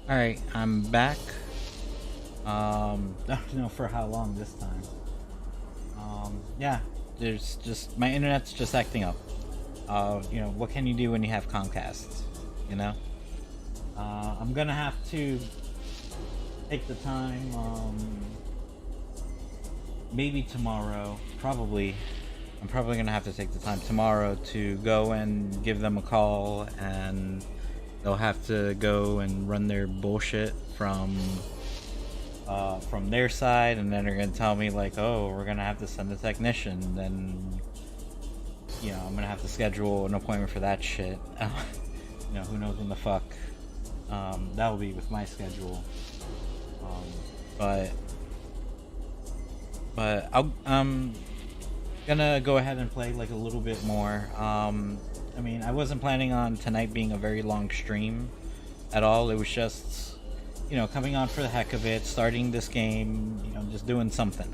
Alright, I'm back. I don't know for how long this time. Yeah, there's just my internet's just acting up. What can you do when you have Comcast? You know? I'm gonna have to take the time, maybe tomorrow, probably. I'm probably gonna have to take the time tomorrow to go and give them a call, and they'll have to go and run their bullshit from their side, and then they're gonna tell me like, oh, we're gonna have to send a technician. Then I'm gonna have to schedule an appointment for that shit. Who knows when the fuck that will be with my schedule. um, but I'm gonna go ahead and play like a little bit more. I wasn't planning on tonight being a very long stream at all. It was just coming on for the heck of it, starting this game, just doing something.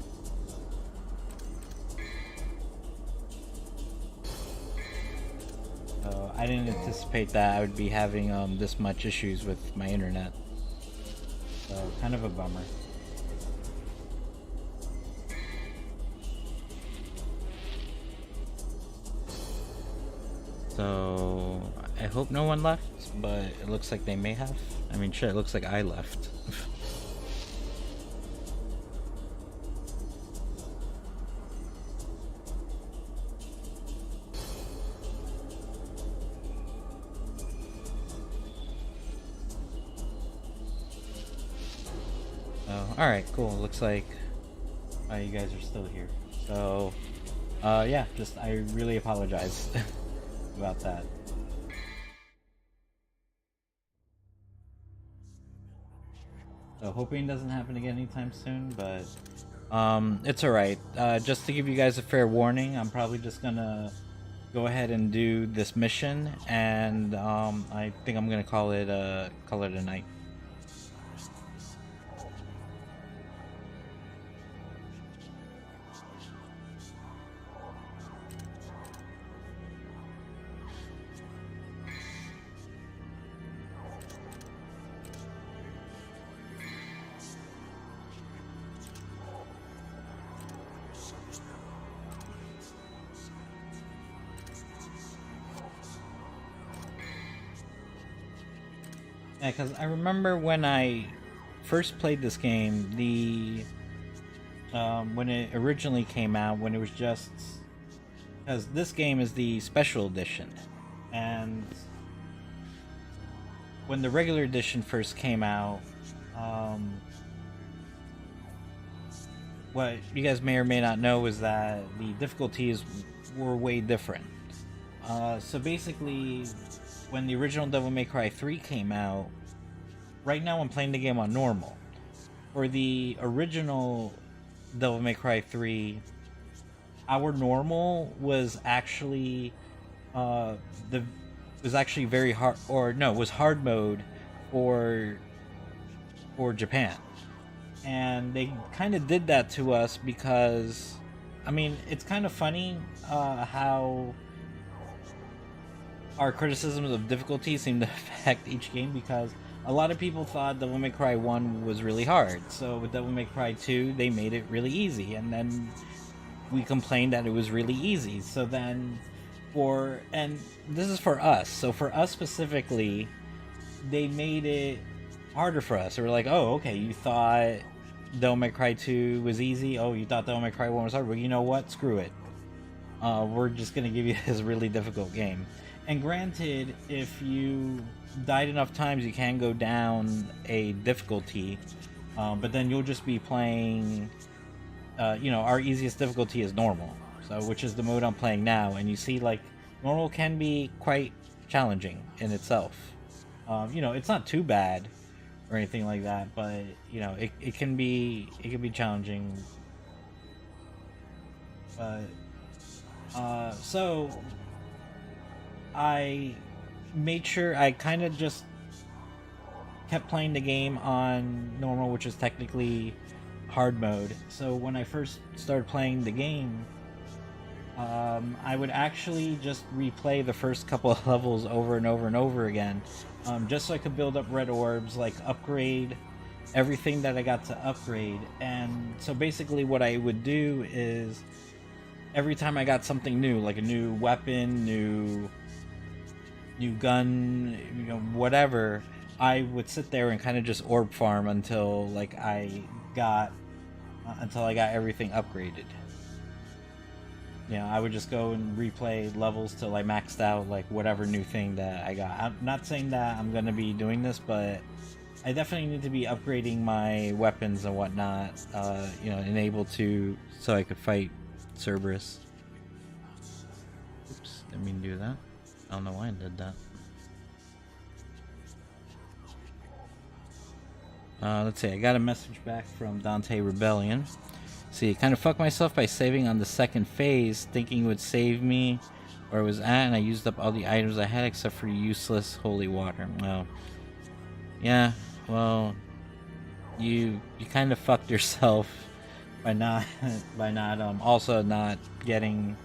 So I didn't anticipate that I would be having this much issues with my internet. So kind of a bummer. So I hope no one left, but it looks like they may have. I mean, shit, it looks like I left. Oh, alright, cool. Looks like you guys are still here. So, yeah, just I really apologize about that. So hoping it doesn't happen again anytime soon, but it's alright. Just to give you guys a fair warning, I'm probably just gonna go ahead and do this mission, and I think I'm gonna call it a night. Yeah, because I remember when I first played this game, when it originally came out, when it was just because this game is the special edition, and when the regular edition first came out, um, what you guys may or may not know is that the difficulties were way different. So basically, when the original Devil May Cry 3 came out, right now I'm playing the game on normal. For the original Devil May Cry 3, our normal was actually the was actually very hard, or no, was hard mode for Japan. And they kind of did that to us because it's kind of funny how our criticisms of difficulty seem to affect each game, because a lot of people thought Devil May Cry 1 was really hard. So with Devil May Cry 2, they made it really easy. And then we complained that it was really easy. So then and this is for us. So for us specifically, they made it harder for us. They were like, oh, okay, you thought Devil May Cry 2 was easy? Oh, you thought Devil May Cry 1 was hard? Well, you know what? Screw it. We're just going to give you this really difficult game. And granted, if you died enough times, you can go down a difficulty, but then you'll just be playing, our easiest difficulty is normal, so which is the mode I'm playing now, and you see, like, normal can be quite challenging in itself. It's not too bad or anything like that, but, it can be challenging. But, so I made sure I kind of just kept playing the game on normal, which is technically hard mode. So when I first started playing the game, I would actually just replay the first couple of levels over and over and over again, just so I could build up red orbs, like upgrade everything that I got to upgrade. And so basically what I would do is every time I got something new, like a new weapon, new gun, whatever, I would sit there and kind of just orb farm until I got everything upgraded. I would just go and replay levels till I maxed out like whatever new thing that I got. I'm not saying that I'm gonna be doing this, but I definitely need to be upgrading my weapons and whatnot, enabled to, so I could fight Cerberus. Oops, didn't mean to do that. I don't know why I did that. Let's see, I got a message back from Dante Rebellion. See, I kind of fucked myself by saving on the second phase, thinking it would save me where I was at, and I used up all the items I had except for useless holy water. Well, yeah, well, you kind of fucked yourself by not also not getting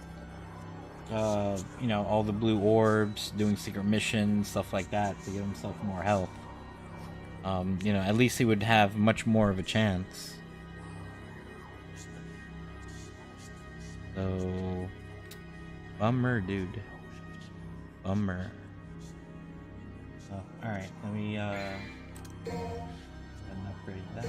all the blue orbs, doing secret missions, stuff like that to give himself more health. At least he would have much more of a chance. So, bummer, dude. Bummer. Oh, alright, let me, upgrade that.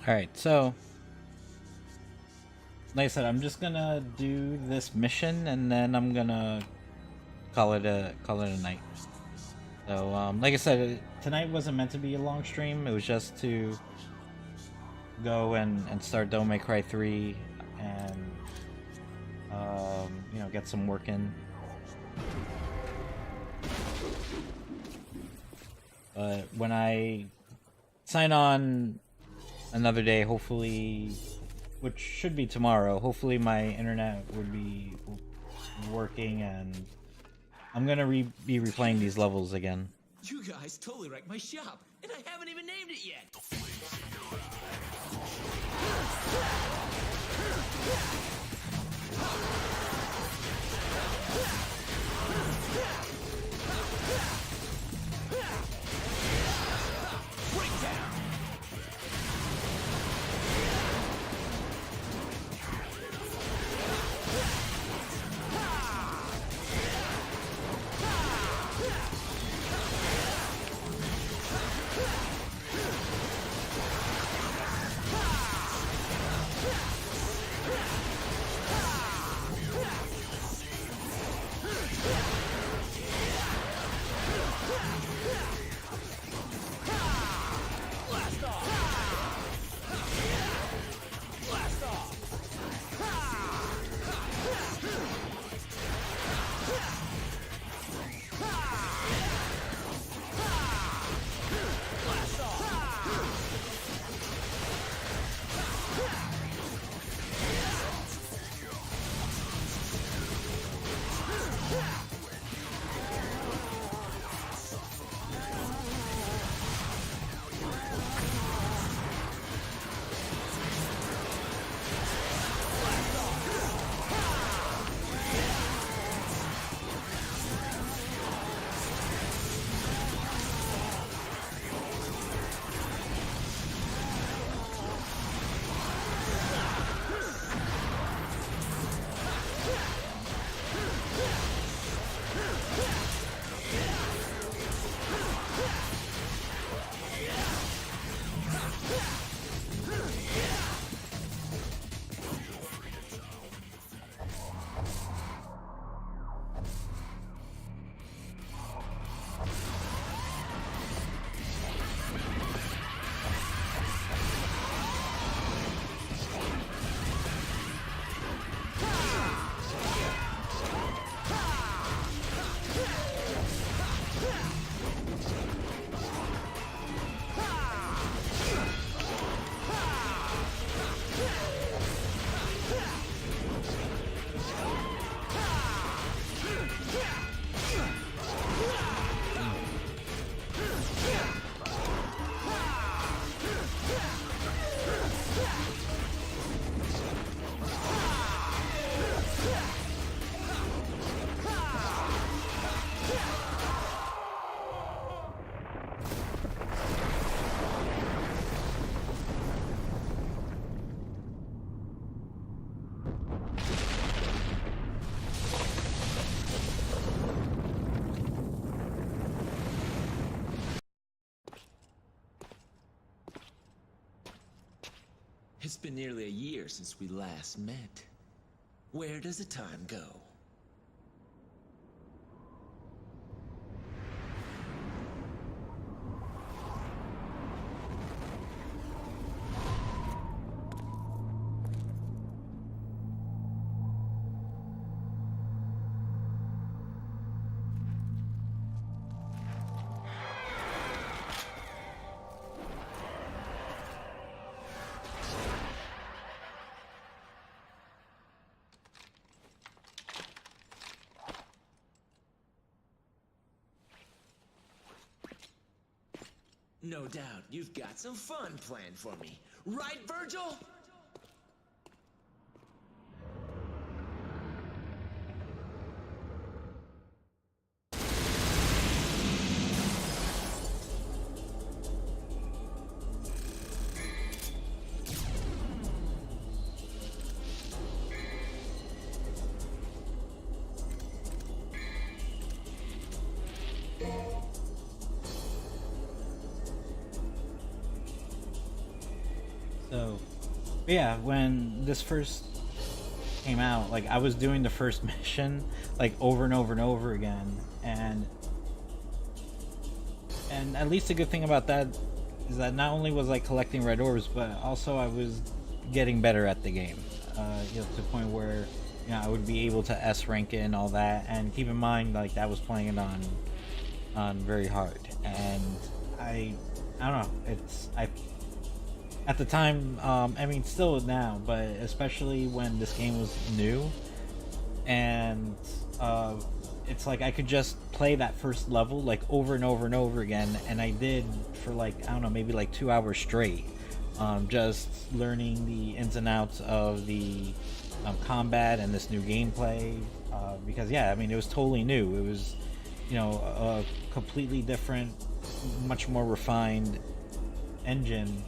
Alright, so like I said, I'm just gonna do this mission and then I'm gonna call it a night. So like I said, tonight wasn't meant to be a long stream. It was just to go and start Devil May Cry 3 and get some work in. But when I sign on another day, hopefully, which should be tomorrow, hopefully my internet would be working and I'm gonna be replaying these levels again. You guys totally wrecked my shop, and I haven't even named it yet. It's been nearly a year since we last met. Where does the time go? No doubt you've got some fun planned for me. Right, Virgil? So, but yeah, when this first came out, like I was doing the first mission like over and over and over again, and at least a good thing about that is that not only was I collecting red orbs, but also I was getting better at the game. To the point where I would be able to S rank it and all that. And keep in mind, like that was playing it on very hard, and I don't know. I at the time, I mean, still now, but especially when this game was new, and it's like I could just play that first level like over and over and over again, and I did for like I don't know, maybe like 2 hours straight, just learning the ins and outs of the combat and this new gameplay. Because yeah, I mean, it was totally new. It was a completely different, much more refined engine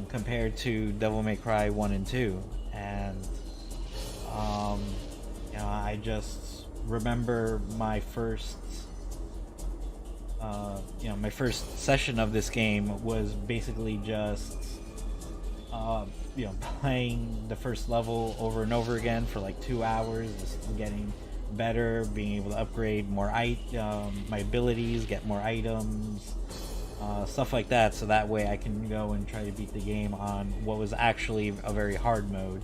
compared to Devil May Cry 1 and 2. And I just remember my first my first session of this game was basically just playing the first level over and over again for like 2 hours, just getting better, being able to upgrade more my abilities, get more items, stuff like that, so that way I can go and try to beat the game on what was actually a very hard mode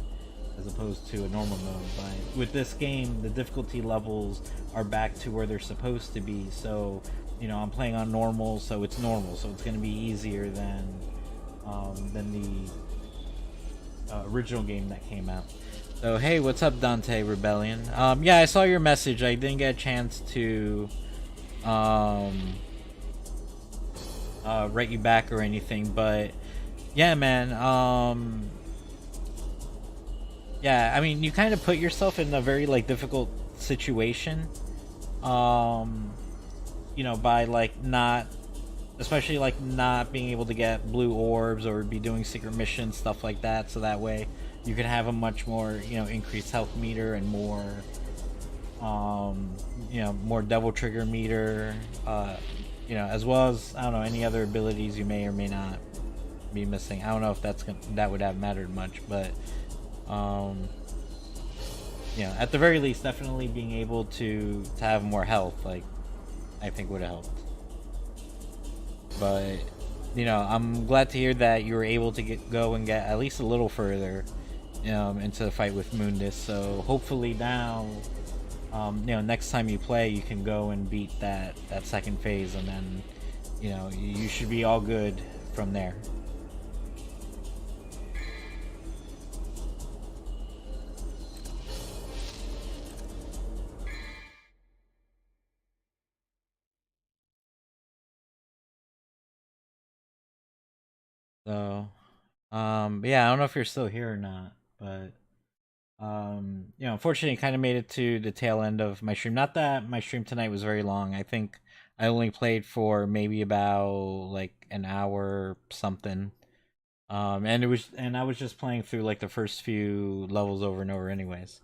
as opposed to a normal mode. But with this game, the difficulty levels are back to where they're supposed to be, so I'm playing on normal, so it's normal, so it's going to be easier than the original game that came out. So hey, what's up, Dante Rebellion? Yeah, I saw your message. I didn't get a chance to write you back or anything, but yeah, man. Yeah, I mean, you kind of put yourself in a very like difficult situation, by like not, especially like not being able to get blue orbs or be doing secret missions, stuff like that, so that way you can have a much more increased health meter and more more devil trigger meter, as well as I don't know, any other abilities you may or may not be missing. I don't know if that would have mattered much, but at the very least, definitely being able to have more health, like I think would have helped. But I'm glad to hear that you were able to go and get at least a little further into the fight with Mundus. So hopefully now, next time you play, you can go and beat that second phase, and then you should be all good from there. So, yeah, I don't know if you're still here or not, but unfortunately, kind of made it to the tail end of my stream. Not that my stream tonight was very long. I think I only played for maybe about like an hour something. And I was just playing through like the first few levels over and over, anyways.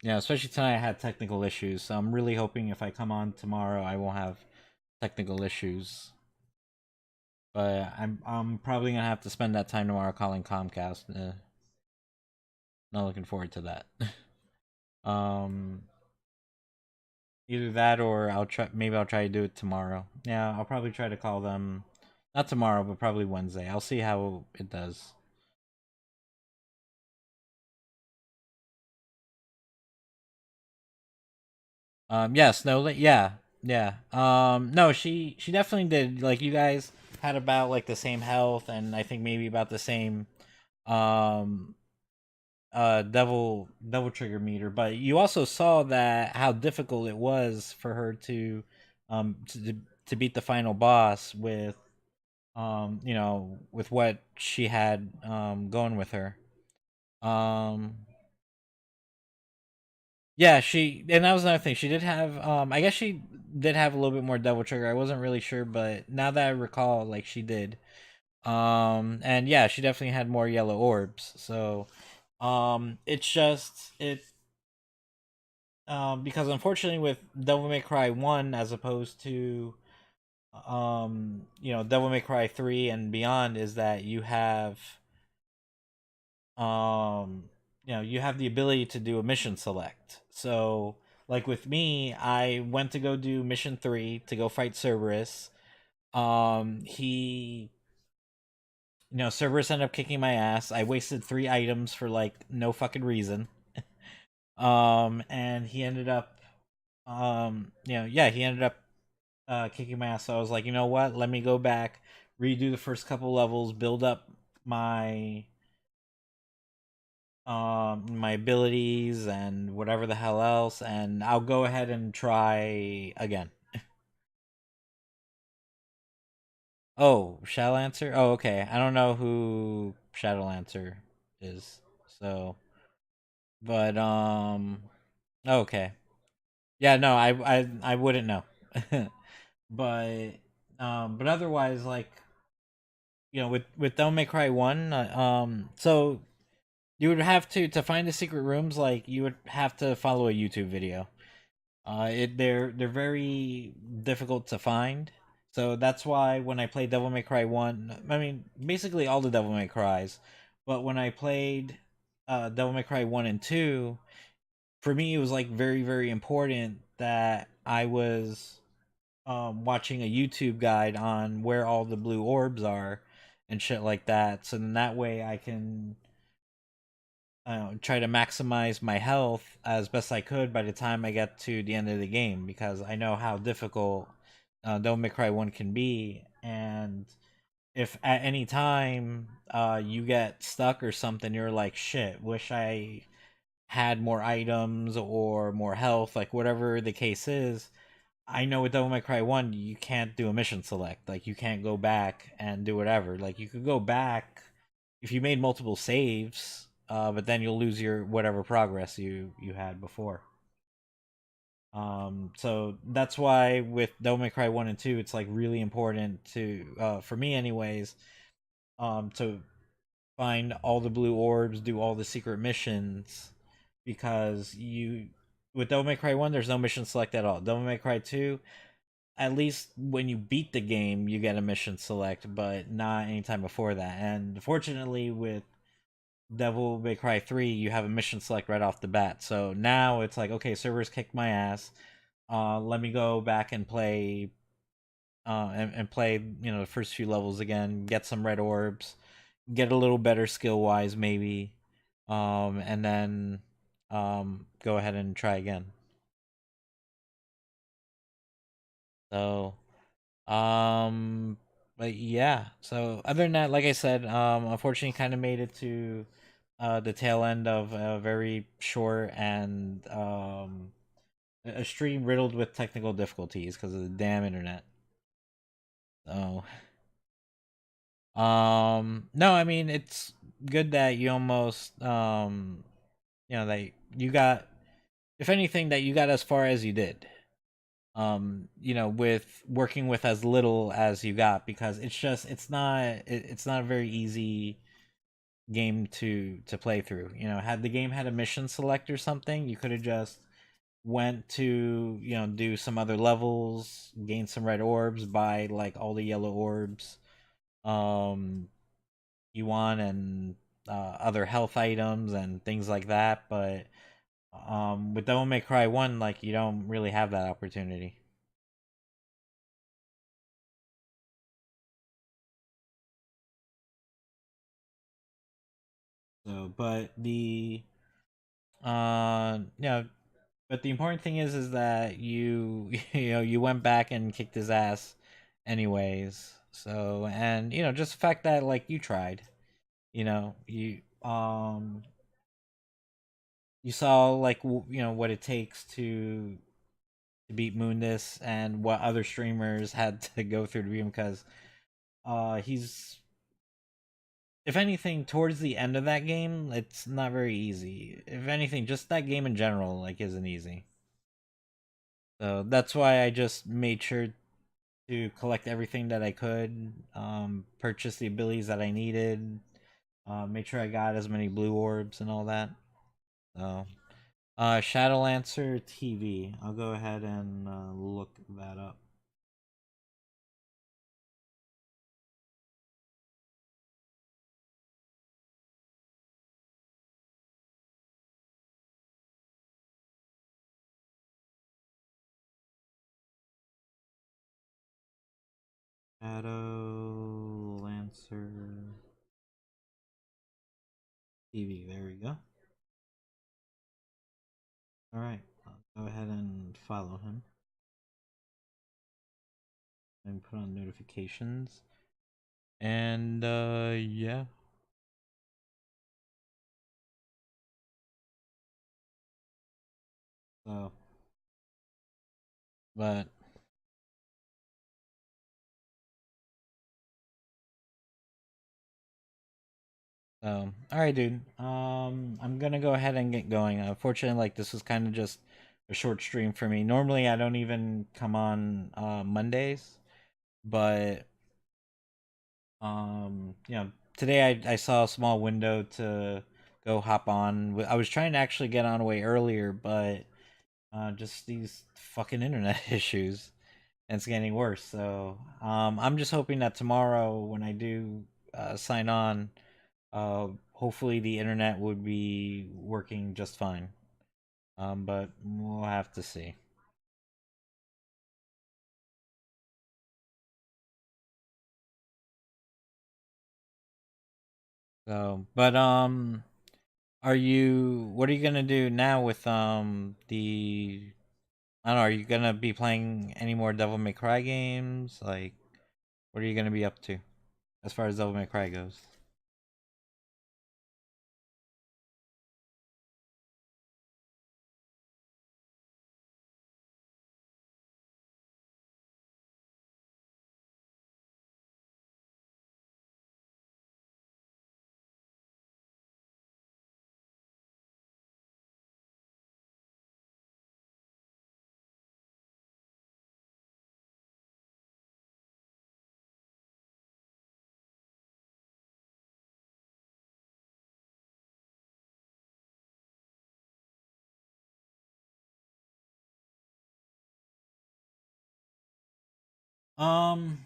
Especially tonight I had technical issues, so I'm really hoping if I come on tomorrow, I won't have technical issues. But I'm probably gonna have to spend that time tomorrow calling Comcast. Not looking forward to that. um, Either that or I'll try. Maybe I'll try to do it tomorrow. Yeah, I'll probably try to call them. Not tomorrow, but probably Wednesday. I'll see how it does. Yes, no, yeah, yeah. No, she definitely did. Like you guys had about like the same health, and I think maybe about the same um devil trigger meter. But you also saw that how difficult it was for her to um to, to beat the final boss with with what she had going with her. Um Yeah, she and that was another thing. She did have I guess she did have a little bit more devil trigger. I wasn't really sure, but now that I recall, like she did. And yeah, she definitely had more yellow orbs. So it's just it because unfortunately with Devil May Cry 1 as opposed to Devil May Cry 3 and beyond is that um you have the ability to do a mission select. So like with me, I went to go do mission 3 to go fight Cerberus. He Cerberus ended up kicking my ass. I wasted 3 items for like no fucking reason. And he ended up he ended up kicking my ass. So I was like, you know what, let me go back, redo the first couple levels, build up my my abilities and whatever the hell else, and I'll go ahead and try again. Oh, Shadowlancer. Oh, okay. I don't know who Shadowlancer is. So, but okay. Yeah, no, I wouldn't know. but but otherwise, like with Devil May Cry 1, so you would have to find the secret rooms. Like you would have to follow a YouTube video. They're very difficult to find. So that's why when I played Devil May Cry 1, I mean basically all the Devil May Cries, but when I played Devil May Cry 1 and 2, for me it was like very very important that I was watching a YouTube guide on where all the blue orbs are and shit like that. So then that way I can try to maximize my health as best I could by the time I get to the end of the game, because I know how difficult Devil May Cry 1 can be. And if at any time you get stuck or something, you're like, shit, wish I had more items or more health, like whatever the case is. I know with Devil May Cry 1, you can't do a mission select. Like, you can't go back and do whatever. Like, you could go back if you made multiple saves, but then you'll lose your whatever progress you had before. So that's why with Devil May Cry 1 and 2, it's like really important to, for me anyways, to find all the blue orbs, do all the secret missions, because with Devil May Cry 1, there's no mission select at all. Devil May Cry 2, at least when you beat the game, you get a mission select, but not anytime before that. And fortunately, with Devil May Cry 3, you have a mission select right off the bat. So now it's like, okay, servers kicked my ass. Let me go back and play, and play, the first few levels again, get some red orbs, get a little better skill wise, maybe, and then go ahead and try again. So Um, but yeah. So other than that, like I said, unfortunately, kind of made it to the tail end of a very short and a stream riddled with technical difficulties because of the damn internet. So no, I mean it's good that you almost that you got, if anything, that you got as far as you did. With working with as little as you got, because it's not a very easy game to play through. Had the game had a mission select or something, you could have just went to do some other levels, gain some red orbs, buy like all the yellow orbs, um yuan and other health items and things like that, but with Devil May Cry 1, like, you don't really have that opportunity. So, but the yeah, but the important thing is that you you went back and kicked his ass anyways. So, and just the fact that like you tried, you saw like what it takes to beat Moondis and what other streamers had to go through to beat him, because he's, if anything, towards the end of that game it's not very easy. If anything, just that game in general like isn't easy. So that's why I just made sure to collect everything that I could, purchase the abilities that I needed, make sure I got as many blue orbs and all that. So, Shadowlancer TV. I'll go ahead and look that up. Shadowlancer TV. There we go. All right, I'll go ahead and follow him and put on notifications. And yeah. So, but all right, dude. I'm gonna go ahead and get going. Unfortunately, like this was kind of just a short stream for me. Normally, I don't even come on Mondays, but today I saw a small window to go hop on. I was trying to actually get on way earlier, but just these fucking internet issues, and it's getting worse. So I'm just hoping that tomorrow when I do sign on, hopefully the internet would be working just fine. But we'll have to see. So, but are you? What are you gonna do now with the? I don't know. Are you gonna be playing any more Devil May Cry games? Like, what are you gonna be up to as far as Devil May Cry goes? Um,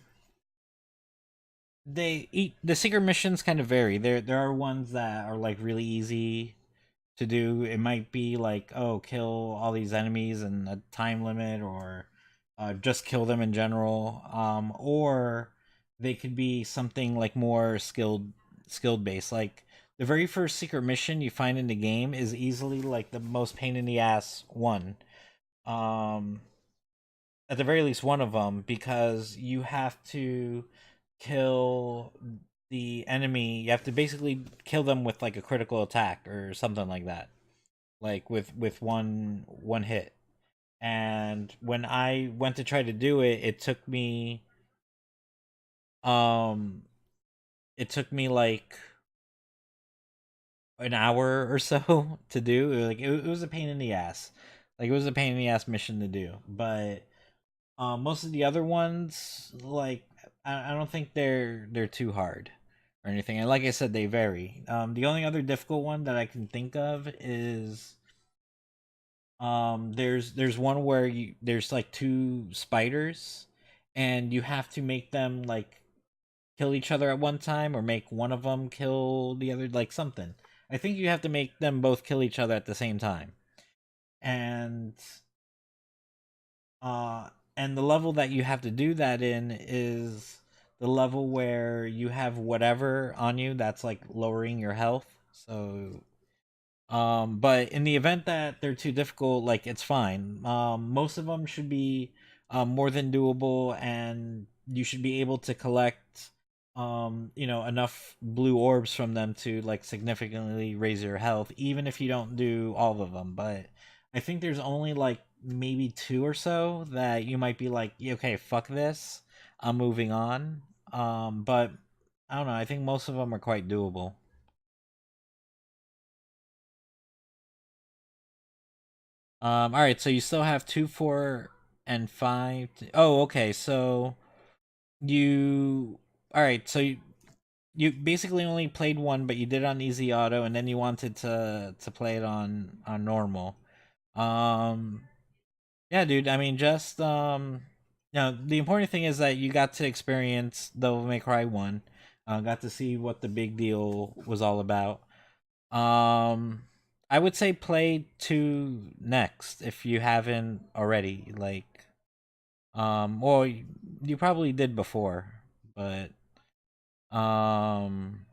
the secret missions kind of vary. There are ones that are like really easy to do. It might be like, oh, kill all these enemies and a time limit, or just kill them in general. Or they could be something like more skilled based. Like the very first secret mission you find in the game is easily like the most pain in the ass one. Um, at the very least, one of them, because you have to kill the enemy. You have to basically kill them with like a critical attack or something like that, like with one hit. And when I went to try to do it, um it took me like an hour or so to do. It was a pain in the ass. Like it was a pain in the ass mission to do. But most of the other ones, like I don't think they're too hard or anything. And like I said, they vary. The only other difficult one that I can think of is there's one where there's like two spiders, and you have to make them like kill each other at one time, or make one of them kill the other, like something. I think you have to make them both kill each other at the same time. And uh and the level that you have to do that in is the level where you have whatever on you that's like lowering your health. So but in the event that they're too difficult, like it's fine. Most of them should be more than doable, and you should be able to collect enough blue orbs from them to like significantly raise your health, even if you don't do all of them. But I think there's only like maybe two or so that you might be like, "Yeah, okay, fuck this, I'm moving on." But I don't know. I think most of them are quite doable. All right, so you still have two, four, and five. Oh, okay. So you, all right. So you basically only played one, but you did it on easy auto, and then you wanted to play it on normal. Um, yeah, dude. I mean, just the important thing is that you got to experience Devil May Cry 1. Got to see what the big deal was all about. Um, I would say play 2 next if you haven't already. Like, well, you probably did before, but um,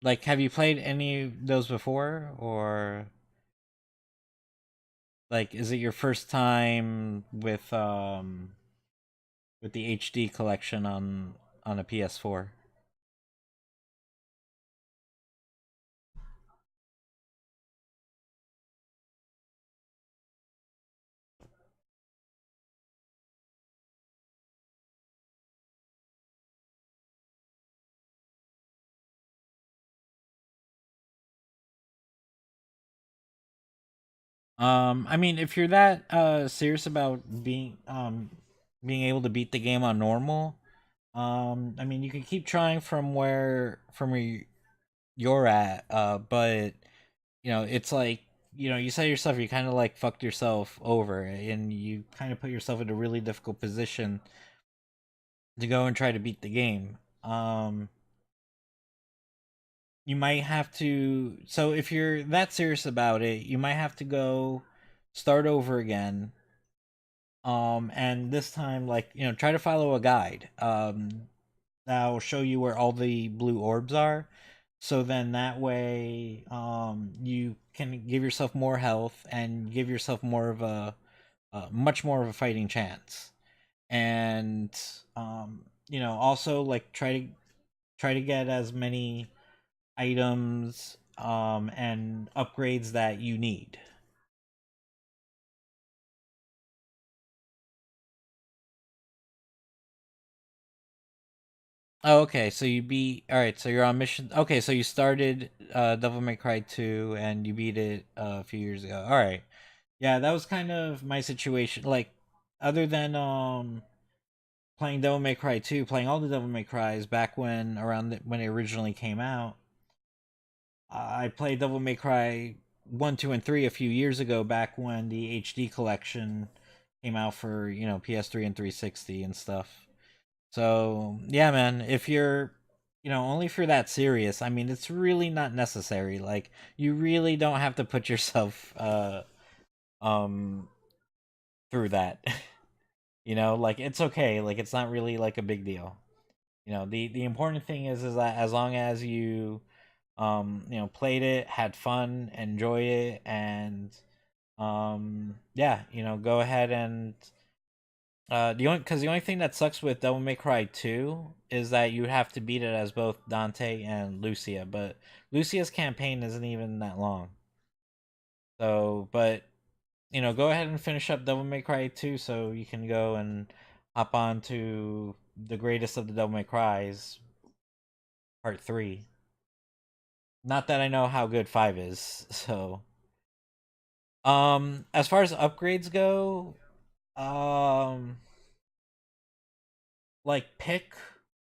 like, have you played any of those before, or like, is it your first time with the HD collection on a PS4? I mean, if you're that serious about being able to beat the game on normal, I mean, you can keep trying from where you're at, but it's like you say yourself, you kind of like fucked yourself over, and you kind of put yourself in a really difficult position to go and try to beat the game. You might have to. So if you're that serious about it, you might have to go start over again. And this time, like try to follow a guide. That'll show you where all the blue orbs are. So then that way, you can give yourself more health and give yourself more of much more of a fighting chance. And also like try to get as many items and upgrades that you need. Oh, okay. So you beat. All right. So you're on mission. Okay. So you started Devil May Cry 2 and you beat it a few years ago. All right. Yeah, that was kind of my situation. Like, other than playing Devil May Cry 2, playing all the Devil May Cries back when it originally came out, I played Devil May Cry 1, 2, and 3 a few years ago, back when the HD collection came out for PS3 and 360 and stuff. So yeah, man, if you're only if you're that serious, I mean, it's really not necessary. Like, you really don't have to put yourself um through that. Like, it's okay. Like, it's not really like a big deal. The important thing is that as long as you played it, had fun, enjoy it, and yeah, go ahead and the only thing that sucks with Devil May Cry 2 is that you have to beat it as both Dante and Lucia, but Lucia's campaign isn't even that long. So, but go ahead and finish up Devil May Cry 2 so you can go and hop on to the greatest of the Devil May Cries, Part 3. Not that I know how good 5 is. So, as far as upgrades go, um like, pick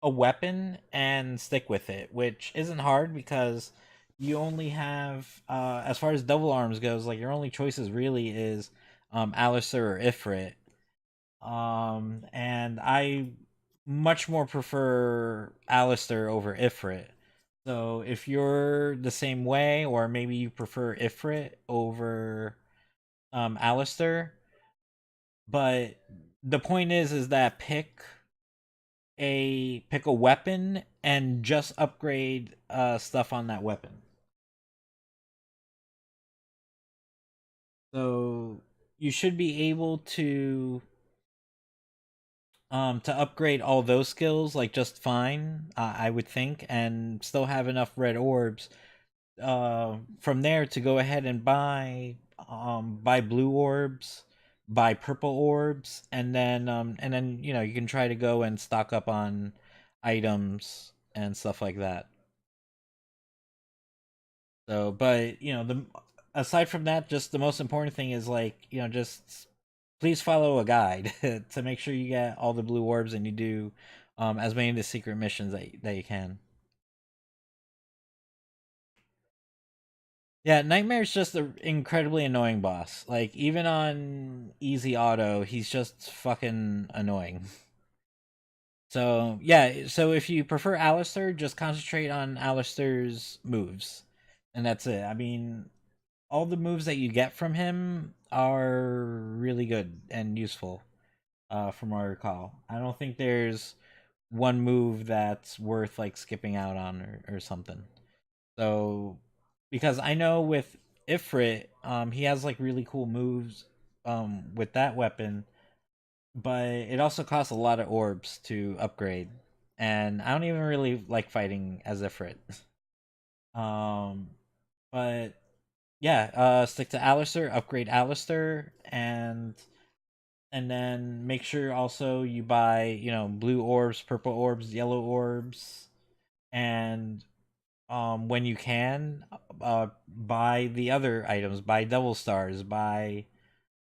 a weapon and stick with it, which isn't hard because you only have as far as double arms goes, like, your only choices really is Alistair or Ifrit. And I much more prefer Alistair over Ifrit. So if you're the same way, or maybe you prefer Ifrit over Alistair, but the point is that pick a weapon and just upgrade stuff on that weapon. So you should be able to upgrade all those skills like just fine, I would think, and still have enough red orbs from there to go ahead and buy blue orbs, buy purple orbs, and then you can try to go and stock up on items and stuff like that. So, but the aside from that, just the most important thing is like just please follow a guide to make sure you get all the blue orbs and you do as many of the secret missions that you can. Yeah, Nightmare's just an incredibly annoying boss. Like even on easy auto, he's just fucking annoying. So yeah, so if you prefer Alistair, just concentrate on Alistair's moves, and that's it. I mean, all the moves that you get from him are really good and useful. From what I recall, I don't think there's one move that's worth like skipping out on or something. So because I know with Ifrit, he has like really cool moves with that weapon, but it also costs a lot of orbs to upgrade. And I don't even really like fighting as Ifrit. Um but yeah, stick to Alistair, upgrade Alistair, and then make sure also you buy, blue orbs, purple orbs, yellow orbs, and when you can, buy the other items, buy devil stars, buy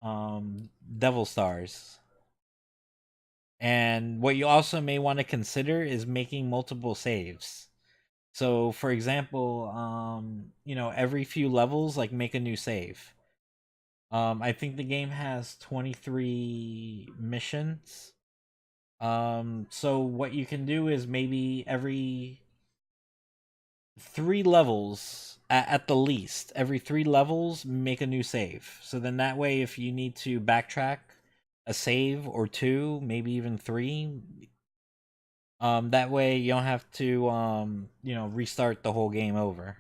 devil stars. And what you also may want to consider is making multiple saves. So for example, every few levels like make a new save. I think the game has 23 missions. So what you can do is maybe every 3 levels at the least, every 3 levels make a new save. So then that way if you need to backtrack a save or two, maybe even three, that way you don't have to restart the whole game over.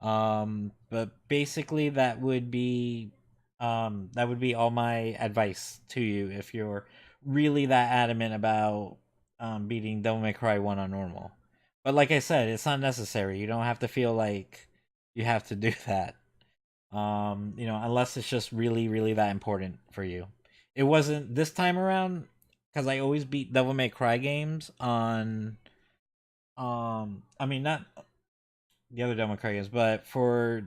But basically that would be all my advice to you if you're really that adamant about beating Devil May Cry 1 on normal. But like I said, it's not necessary. You don't have to feel like you have to do that. Unless it's just really, really that important for you. It wasn't this time around because I always beat Devil May Cry games on I mean not the other Devil May Cry games, but for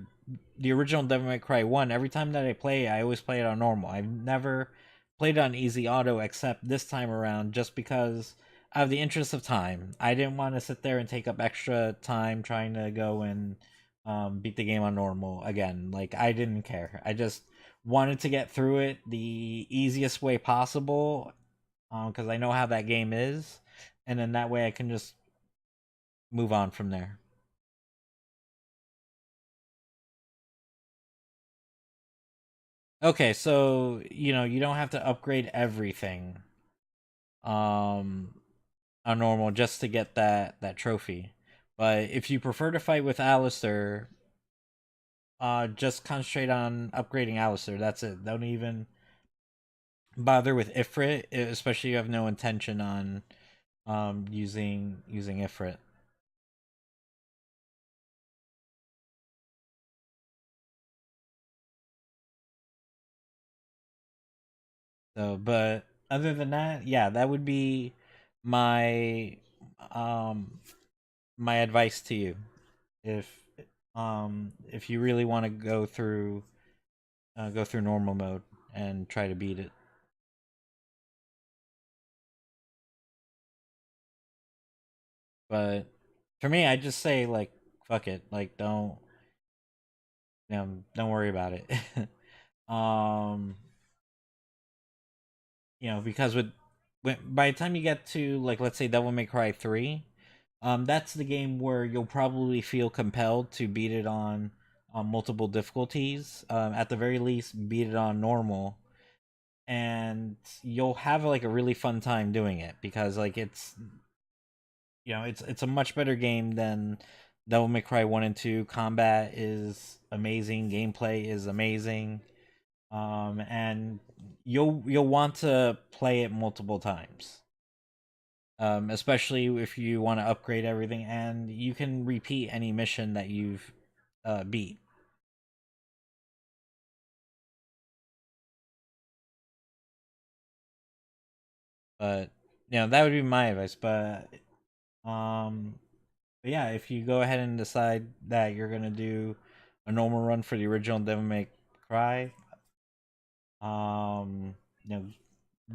the original Devil May Cry 1, every time that I play, I always play it on normal. I've never played on easy auto except this time around just because out of the interest of time. I didn't want to sit there and take up extra time trying to go and beat the game on normal again. Like, I didn't care. I just wanted to get through it the easiest way possible because I know how that game is. And then that way I can just move on from there. Okay, so you don't have to upgrade everything um on normal just to get that trophy. But if you prefer to fight with Alistair, just concentrate on upgrading Alistair. That's it. Don't even bother with Ifrit, especially if you have no intention on using Ifrit. So, but other than that, yeah, that would be my um my advice to you. If if you really want to go through normal mode and try to beat it. But for me, I just say like fuck it, like don't worry about it. um because with by the time you get to, like, let's say Devil May Cry 3, that's the game where you'll probably feel compelled to beat it on multiple difficulties. At the very least, beat it on normal, and you'll have like a really fun time doing it because like it's a much better game than Devil May Cry 1 and 2. Combat is amazing, gameplay is amazing. And you'll want to play it multiple times. Especially if you want to upgrade everything, and you can repeat any mission that you've beat. But that would be my advice. Um, but yeah, if you go ahead and decide that you're gonna do a normal run for the original Devil May Cry, um, you know,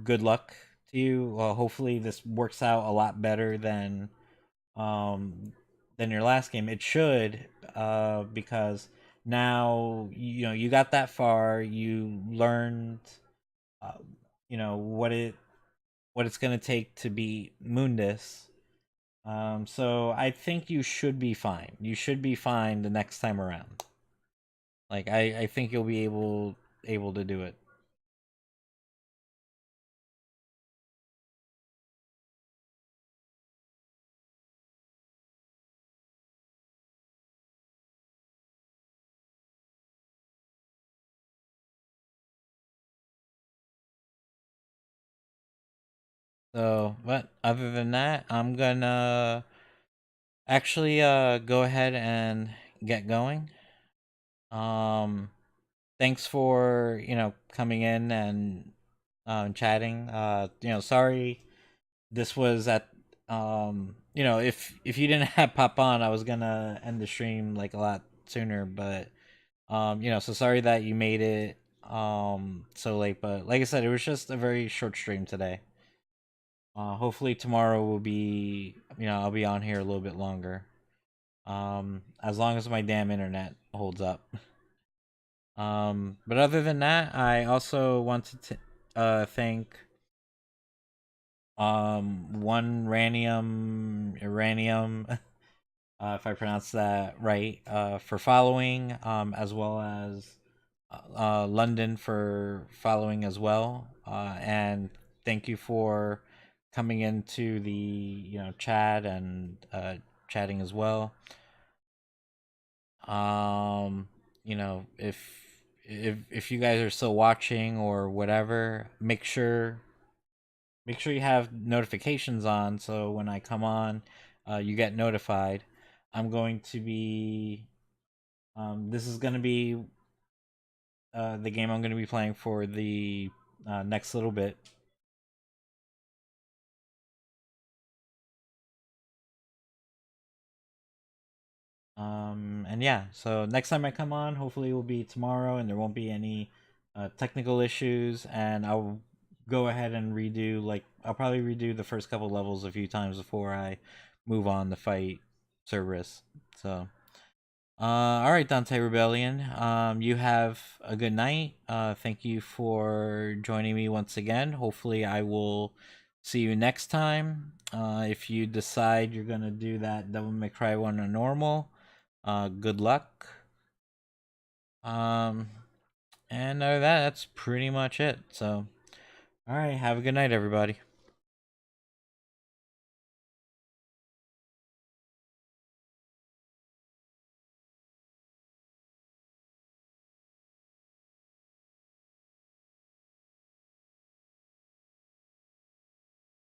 good luck to you. Well, hopefully this works out a lot better um than your last game. It should, because now you got that far. You learned, uh, what it's gonna take to beat Mundus. So I think you should be fine. You should be fine the next time around. Like I think you'll be able to do it. So, but other than that, I'm gonna actually go ahead and get going. Um, Thanks for coming in and chatting. Sorry this was at if you didn't have pop on, I was gonna end the stream like a lot sooner, but so sorry that you made it so late. But like I said, it was just a very short stream today. Hopefully tomorrow will be, I'll be on here a little bit longer. As long as my damn internet holds up. But other than that, I also wanted to thank one Iranium, if I pronounce that right, for following, as well as London for following as well. And thank you for coming into the chat and chatting as well. If you guys are still watching or whatever, make sure you have notifications on so when I come on, you get notified. I'm going to be this is going to be the game I'm going to be playing for the next little bit. And yeah, so next time I come on, hopefully it will be tomorrow and there won't be any technical issues, and I'll go ahead and redo, like, I'll probably redo the first couple levels a few times before I move on to fight Cerberus. So all right, Dante Rebellion. You have a good night. Thank you for joining me once again. Hopefully, I will see you next time. If you decide you're gonna do that Devil May Cry 1 on normal, good luck. Um, and other than that, that's pretty much it. So, all right, have a good night, everybody.